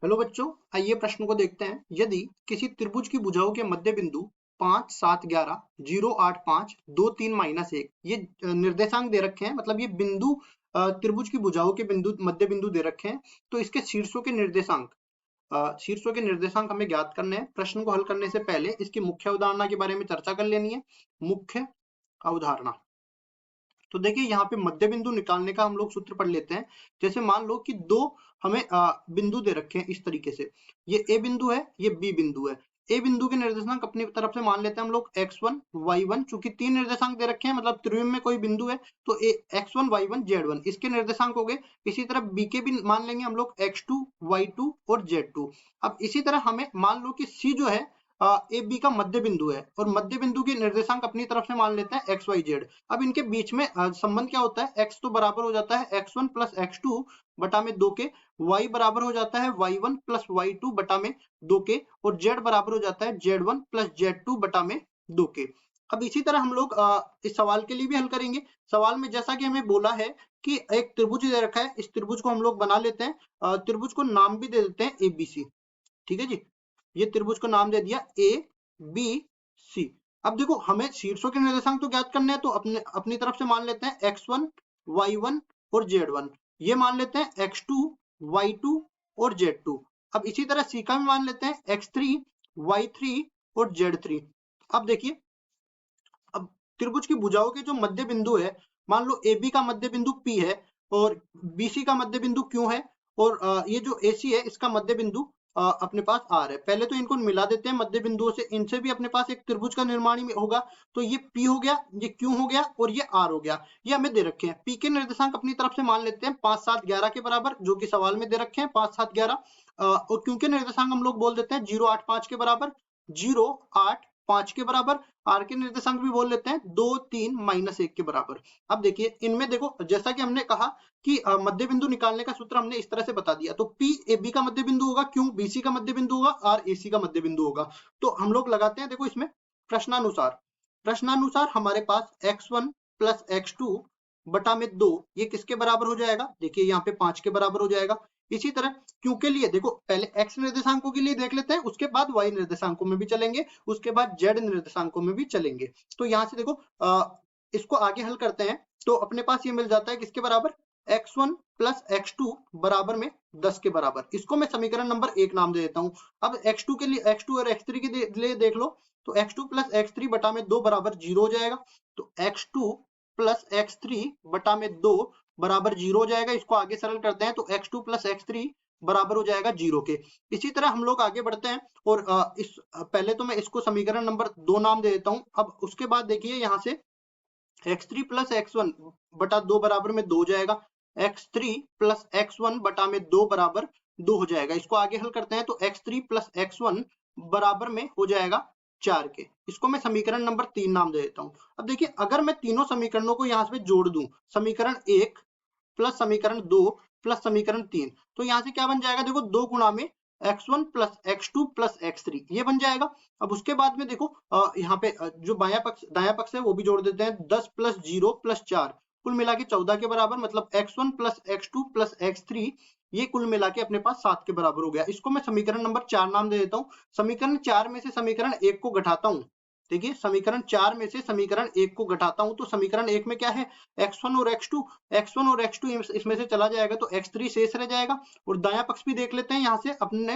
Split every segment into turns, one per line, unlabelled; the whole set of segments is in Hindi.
हेलो बच्चों, आइए प्रश्न को देखते हैं। यदि किसी त्रिभुज की भुजाओं के मध्य बिंदु 5, 7, 11, 0, 8, 5, 2, 3, -1 ये निर्देशांक दे रखे हैं। मतलब ये बिंदु त्रिभुज की भुजाओं के बिंदु मध्य बिंदु दे रखे हैं। तो इसके शीर्षों के निर्देशांक हमें ज्ञात करने हैं। प्रश्न को हल करने से पहले इसकी मुख्य अवधारणा के बारे में चर्चा कर लेनी है। मुख्य अवधारणा, तो देखिए यहाँ पे मध्य बिंदु निकालने का हम लोग सूत्र पढ़ लेते हैं। जैसे मान लो कि दो हमें बिंदु दे रखे हैं इस तरीके से, ये ए बिंदु है, ये बी बिंदु है। ए बिंदु के निर्देशांक अपनी तरफ से मान लेते हैं हम लोग x1 y1, चूंकि तीन निर्देशांक दे रखे हैं, मतलब त्रिविम में कोई बिंदु है तो x1 y1 z1 इसके निर्देशांक हो गए। इसी तरह बी के भी मान लेंगे हम लोग x2 y2 और z2। अब इसी तरह हमें मान लो कि सी जो है ए बी का मध्य बिंदु है, और मध्य बिंदु के निर्देशांक अपनी तरफ से मान लेते हैं एक्स वाई जेड। अब इनके बीच में संबंध क्या होता है, x तो बराबर हो जाता है x1 प्लस x2 बटा में 2 के, y बराबर हो जाता है y1 प्लस y2 बटा में 2 के, और z बराबर हो जाता है z1 प्लस z2 बटा में 2 के। अब इसी तरह हम लोग इस सवाल के लिए भी हल करेंगे। सवाल में जैसा कि हमें बोला है कि एक त्रिभुज दे रखा है, इस त्रिभुज को हम लोग बना लेते हैं। त्रिभुज को नाम भी दे देते हैं ABC। ठीक है जी, ये त्रिभुज को नाम दे दिया ए बी सी। अब देखो हमें शीर्षों के निर्देशांक तो ज्ञात करने हैं, तो अपनी तरफ से मान लेते हैं x1 y1 और z1, ये मान लेते हैं x2 y2 और z2। अब इसी तरह सी का भी मान लेते हैं x3 y3 और z3। अब देखिए, अब त्रिभुज की भुजाओं के जो मध्य बिंदु है, मान लो ए बी का मध्य बिंदु P है और BC का मध्य बिंदु Q है, और ये जो AC है इसका मध्य बिंदु अपने पास R है। पहले तो इनको मिला देते हैं मध्य बिंदुओं से, इनसे भी अपने पास एक त्रिभुज का निर्माण ही होगा। तो ये P हो गया, ये Q हो गया और ये R हो गया। ये हमें दे रखे हैं। P के निर्देशांक अपनी तरफ से मान लेते हैं 5, 7, 11 के बराबर, जो कि सवाल में दे रखे हैं 5, 7, 11। और Q के निर्देशांक हम लोग बोल देते हैं 0, 8, 5 के बराबर, 0, 8, 5 के बराबर। आर के निर्देशांक भी बोल लेते हैं 2, 3, -1 के बराबर। अब देखिए इनमें देखो, जैसा कि हमने कहा कि मध्य बिंदु निकालने का सूत्र हमने इस तरह से बता दिया। तो P ए बी का मध्य बिंदु होगा, Q BC का मध्य बिंदु होगा, R AC का मध्य बिंदु होगा। तो हम लोग लगाते हैं, देखो इसमें प्रश्नानुसार हमारे पास x1 प्लस x2 बटा में 2 ये किसके बराबर हो जाएगा, देखिए यहाँ पे 5 के बराबर हो जाएगा। इसी तरह Q के लिए देखो, पहले x निर्देशांकों के लिए देख लेते हैं, उसके बाद y निर्देशांकों में भी चलेंगे, उसके बाद z निर्देशांकों में भी चलेंगे। तो यहाँ से देखो इसको आगे हल करते हैं, तो अपने पास ये मिल जाता है किसके बराबर, x1 प्लस x2 बराबर में 10 के बराबर। इसको मैं समीकरण नंबर 1 नाम दे देता हूँ। अब x2 के लिए, x2 और x3 के लिए देख लो, तो x2 प्लस x3 बटा में 2 बराबर 0 हो जाएगा। तो x2 प्लस x3 बटा में 2 बराबर 0 हो जाएगा। इसको आगे सरल करते हैं, तो x2 प्लस x3 बराबर हो जाएगा 0 के। इसी तरह हम लोग आगे बढ़ते हैं, और पहले तो मैं इसको समीकरण नंबर 2 नाम दे देता हूँ। अब उसके बाद देखिए यहाँ से x3 प्लस x1 बटा 2 बराबर में 2 हो जाएगा, x3 प्लस x1 बटा में 2 बराबर 2 हो जाएगा। इसको आगे हल करते हैं, तो x3 प्लस x1 बराबर में हो जाएगा 4 के। इसको मैं समीकरण नंबर 3 नाम दे देता हूँ। अब देखिए, अगर मैं तीनों समीकरणों को यहाँ पे जोड़ दूं, समीकरण 1 प्लस समीकरण 2 प्लस समीकरण 3, तो यहाँ से क्या बन जाएगा, देखो 2 गुणा में x1 plus x2 plus x3 ये बन जाएगा। अब उसके बाद में देखो यहाँ पे जो दाया पक्ष है वो भी जोड़ देते हैं, 10 प्लस 0 प्लस 4 कुल मिला के 14 के बराबर, मतलब x1 plus x2 plus x3 ये कुल मिला के अपने पास 7 के बराबर हो गया। इसको मैं समीकरण नंबर 4 नाम दे देता हूँ। समीकरण 4 में से समीकरण 1 को घटाता हूँ। देखिए समीकरण 4 में से समीकरण 1 को घटाता हूं, तो समीकरण 1 में क्या है, x1 और x2 इसमें से चला जाएगा, तो x3 शेष रह जाएगा। और दाया पक्ष भी देख लेते हैं, यहाँ से अपने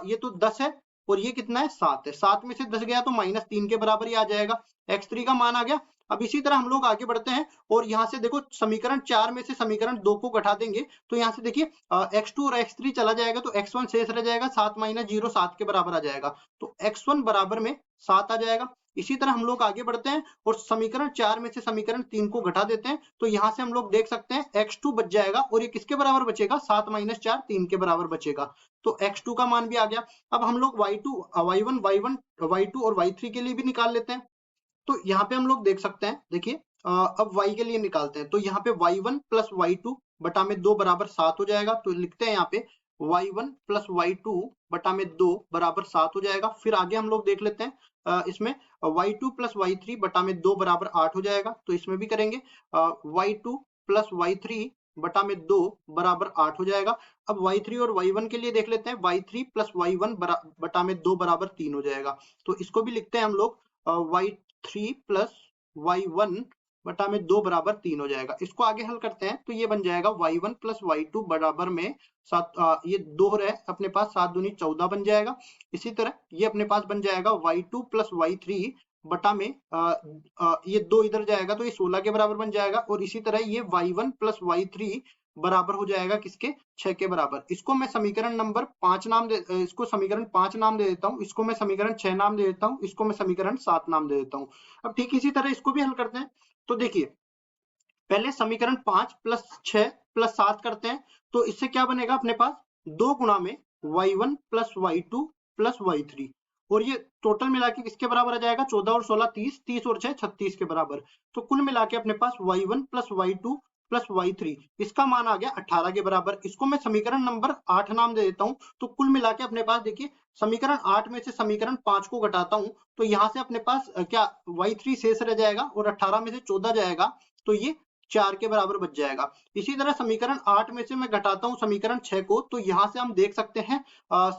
ये तो 10 है और ये कितना है, 7 है। 7 में से 10 गया तो -3 के बराबर ही आ जाएगा, x3 का मान आ गया। अब इसी तरह हम लोग आगे बढ़ते हैं, और यहाँ से देखो समीकरण 4 में से समीकरण 2 को घटा देंगे, तो यहाँ से देखिए x2 और x3 चला जाएगा, तो x1 शेष रह जाएगा, 7 - 0 7 के बराबर आ जाएगा, तो x1 बराबर में 7 आ जाएगा। इसी तरह हम लोग आगे बढ़ते हैं, और समीकरण 4 में से समीकरण 3 को घटा देते हैं, तो यहाँ से हम लोग देख सकते हैं x2 बच जाएगा, और ये किसके बराबर बचेगा, 7 - 4 3 के बराबर बचेगा, तो x2 का मान भी आ गया। अब हम लोग y1 y2 और y3 के लिए भी निकाल लेते हैं, तो यहाँ पे हम लोग देख सकते हैं, देखिए अब y के लिए निकालते हैं, तो यहाँ पे y1 प्लस y2 बटा में 2 बराबर 7 हो जाएगा। तो लिखते हैं यहाँ पे y1 प्लस y2 बटा में 2 बराबर 7 हो जाएगा। फिर आगे हम लोग देख लेते हैं, इसमें y2 प्लस y3 बटा में 2 बराबर 8 हो जाएगा, तो इसमें भी करेंगे y2 प्लस y3 बटा में 2 बराबर 8 हो जाएगा। अब y3 और y1 के लिए देख लेते हैं, y3 प्लस y1 बटा में 2 बराबर 3 हो जाएगा। तो इसको भी लिखते हैं हम लोग y3 प्लस y1 बटा में 2 बराबर 3 हो जाएगा। इसको आगे हल करते हैं तो ये बन जाएगा y1 प्लस y2 बराबर में 7, ये 2 रहे अपने पास, 7 दूनी 14 बन जाएगा। इसी तरह ये अपने पास बन जाएगा y2 प्लस y3 बटा में ये 2 इधर जाएगा तो ये 16 के बराबर बन जाएगा। और इसी तरह ये y1 प्लस y3 बराबर हो जाएगा किसके, 6 के बराबर। इसको मैं समीकरण नंबर 5 नाम दे, इसको समीकरण 5 नाम दे देता हूँ, इसको मैं समीकरण 6 नाम दे देता हूँ, इसको मैं समीकरण 7 नाम दे देता हूँ। अब ठीक इसी तरह इसको भी हल करते हैं। तो देखिए पहले समीकरण 5 प्लस 6 प्लस 7 करते हैं, तो इससे क्या बनेगा अपने पास, 2 गुणा में y1 plus y2 plus y3, और ये टोटल मिला के किसके बराबर आ जाएगा, 14 और 16 30, 30 और 6 36 के बराबर। तो कुल मिला के अपने पास y1 plus y2 plus y3, इसका मान आ गया 18 के बराबर। इसको मैं समीकरण नंबर 8 नाम दे देता हूँ। तो कुल मिला के अपने पास देखिए समीकरण 8 में से समीकरण 5 को घटाता हूँ तो यहाँ से अपने पास क्या y3 शेष रह जाएगा और 18 में से 14 जाएगा तो ये 4 के बराबर बच जाएगा। इसी तरह समीकरण 8 में से मैं घटाता हूं समीकरण 6 को, तो यहां से हम देख सकते हैं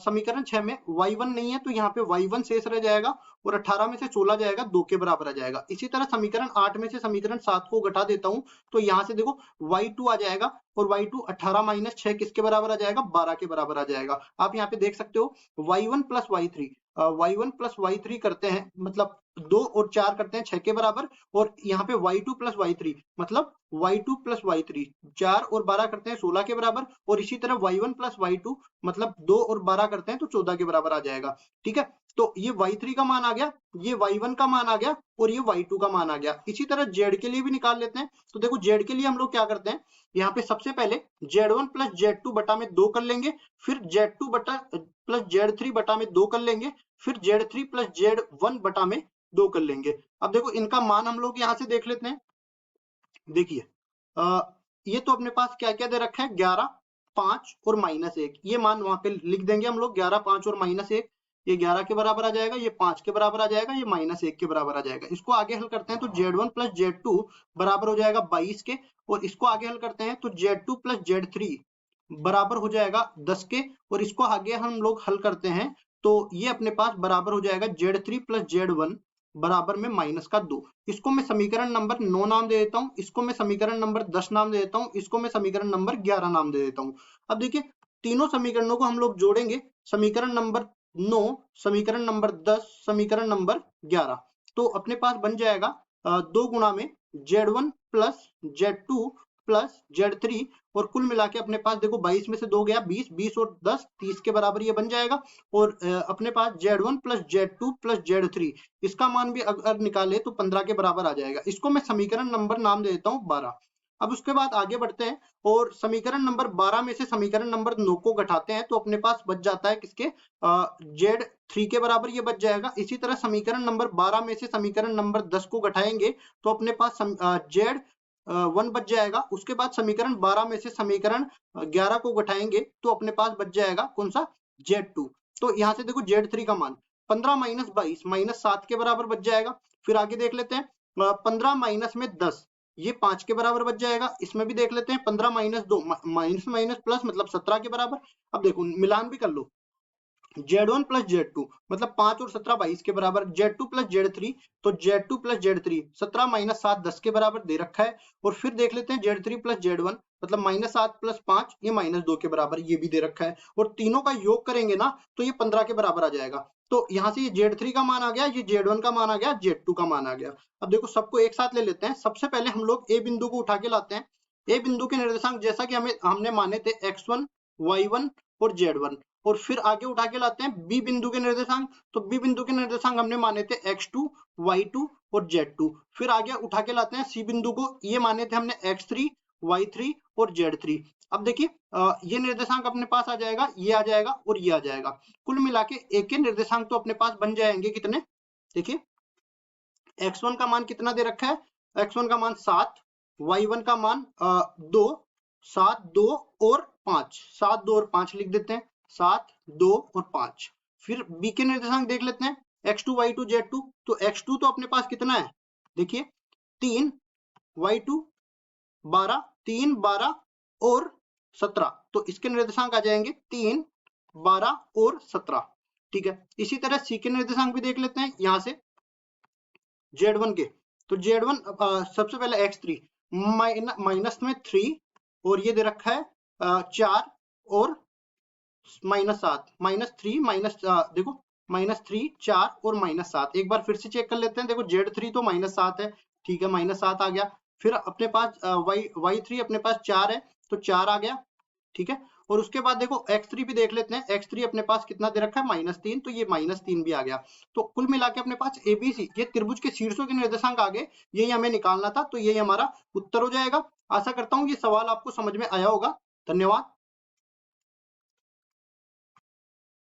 समीकरण 6 में y1 नहीं है तो यहाँ पे y1 शेष रह जाएगा और 18 में से 16 जाएगा, 2 के बराबर आ जाएगा। इसी तरह समीकरण 8 में से समीकरण 7 को घटा देता हूं तो यहाँ से देखो y2 आ जाएगा और y2 18 माइनस 6 किसके बराबर आ जाएगा, 12 के बराबर आ जाएगा। आप यहाँ पे देख सकते हो y1 plus y3, y1 plus y3 करते हैं मतलब 2 और 4 करते हैं 6 के बराबर, और यहाँ पे y2 प्लस y3 मतलब y2 प्लस y3 4 और 12 करते हैं 16 के बराबर, और इसी तरह y1 प्लस y2 मतलब 2 और 12 करते हैं तो 14 के बराबर आ जाएगा। ठीक है, तो ये y3 का मान आ गया, ये y1 का मान आ गया और ये y2 का मान आ गया। इसी तरह z के लिए भी निकाल लेते हैं। तो देखो z के लिए हम लोग क्या करते हैं, यहाँ पे सबसे पहले z1 प्लस z2 बटा में 2 कर लेंगे, फिर z2 बटा प्लस z3 बटा में 2 कर लेंगे, फिर z3 प्लस z1 बटा में 2 कर लेंगे। अब देखो इनका मान हम लोग यहाँ से देख लेते हैं। देखिए ये तो अपने पास क्या क्या दे रखा है, 11 5 और -1, ये मान वहां पे लिख देंगे हम लोग 11 5 और -1, ये 11 के बराबर आ जाएगा, ये 5 के बराबर आ जाएगा, ये -1 के बराबर आ जाएगा। इसको आगे हल करते हैं तो z1 प्लस z2 बराबर हो जाएगा 22 के, और इसको आगे हल करते हैं तो z2 प्लस z3 बराबर हो जाएगा 10 के, और इसको आगे हम लोग हल करते हैं तो ये अपने पास बराबर हो जाएगा z3 प्लस z1 बराबर में -2। इसको मैं समीकरण नंबर 9 नाम दे देता हूँ, इसको मैं समीकरण नंबर 10 नाम दे देता हूँ, इसको मैं समीकरण नंबर 11 नाम दे देता हूँ। अब देखिए तीनों समीकरणों को हम लोग जोड़ेंगे, समीकरण नंबर 9, समीकरण नंबर 10, समीकरण नंबर 11, तो अपने पास बन जाएगा 2 गुणा में z1 plus z2 plus z3, और कुल मिला के अपने पास देखो 22 में से 2 गया 20, 20 और 10 30 के बराबर ये बन जाएगा। और अपने पास z1 plus z2 plus z3, इसका मान भी अगर निकाले तो 15 के बराबर आ जाएगा। इसको मैं समीकरण नंबर नाम दे देता हूँ 12। अब उसके बाद आगे बढ़ते हैं और समीकरण नंबर 12 में से समीकरण नंबर 9 को घटाते हैं तो अपने पास बच जाता है किसके, z3 के बराबर ये बच जाएगा। इसी तरह समीकरण नंबर 12 में से समीकरण नंबर 10 को घटाएंगे तो अपने पास z1 बच जाएगा। उसके बाद समीकरण 12 में से समीकरण 11 को घटाएंगे तो अपने पास बच जाएगा कौन सा, z2। तो यहाँ से देखो z3 का मान 15 माइनस 22 -7 के बराबर बच जाएगा। फिर आगे देख लेते हैं 15 माइनस में 10, ये 5 के बराबर बच जाएगा। इसमें भी देख लेते हैं 15 माइनस 2 माइनस माइनस प्लस मतलब 17 के बराबर। अब देखो मिलान भी कर लो, z1 प्लस z2 मतलब 5 और 17 22 के बराबर, z2 प्लस z3 तो z2 प्लस z3 17 माइनस 7 10 के बराबर दे रखा है। और फिर देख लेते हैं z3 प्लस z1 मतलब -7 प्लस 5 ये -2 के बराबर ये भी दे रखा है, और तीनों का योग करेंगे ना तो ये 15 के बराबर आ जाएगा। तो यहाँ से ये z3 का मान आ गया, ये z1 का मान आ गया, z2 का मान आ गया। अब देखो सबको एक साथ ले लेते हैं। सबसे पहले हम लोग a बिंदु को उठा के लाते हैं। a बिंदु के निर्देशांक जैसा कि हमने माने थे x1 y1 और z1, और फिर आगे उठा के लाते हैं बी बिंदु के निर्देशांक। तो बी बिंदु के निर्देशांक हमने माने थे x2 y2 और z2। फिर आगे उठा के लाते हैं सी बिंदु को, ये माने थे हमने x3 y3 और z3। अब देखिए ये निर्देशांक अपने पास आ जाएगा, ये आ जाएगा और ये आ जाएगा। कुल मिला के एक के निर्देशांक तो अपने पास बन जाएंगे कितने, देखिए x1 का मान कितना दे रखा है, x1 का मान 7, y1 का मान 2, 7 2 और 5, 7 2 और 5 लिख देते हैं, 7 2 और 5। फिर b के निर्देशांक देख लेते हैं x2 y2 z2। तो x2 तो अपने पास कितना है, देखिए 3, y2 12, 3 12 और 17, तो इसके निर्देशांक आ जाएंगे 3, 12 और 17। ठीक है, इसी तरह सी के निर्देशांक भी देख लेते हैं यहाँ से Z1 के। तो Z1 सबसे पहले x3 माइनस में 3 और ये दे रखा है 4 और -7, -3 देखो -3 4 और -7। एक बार फिर से चेक कर लेते हैं, देखो Z3 तो -7 है, ठीक है, -7 आ गया। फिर अपने पास Y3 अपने पास 4 है, तो 4 आ गया, ठीक है। और उसके बाद देखो x3 भी देख लेते हैं, x3 अपने पास कितना दे रखा है -3, तो ये -3 भी आ गया। तो कुल मिला के अपने पास ABC ये त्रिभुज के शीर्षों के निर्देशांक आ गए, यही हमें निकालना था, तो यही हमारा उत्तर हो जाएगा। आशा करता हूँ ये सवाल आपको समझ में आया होगा। धन्यवाद।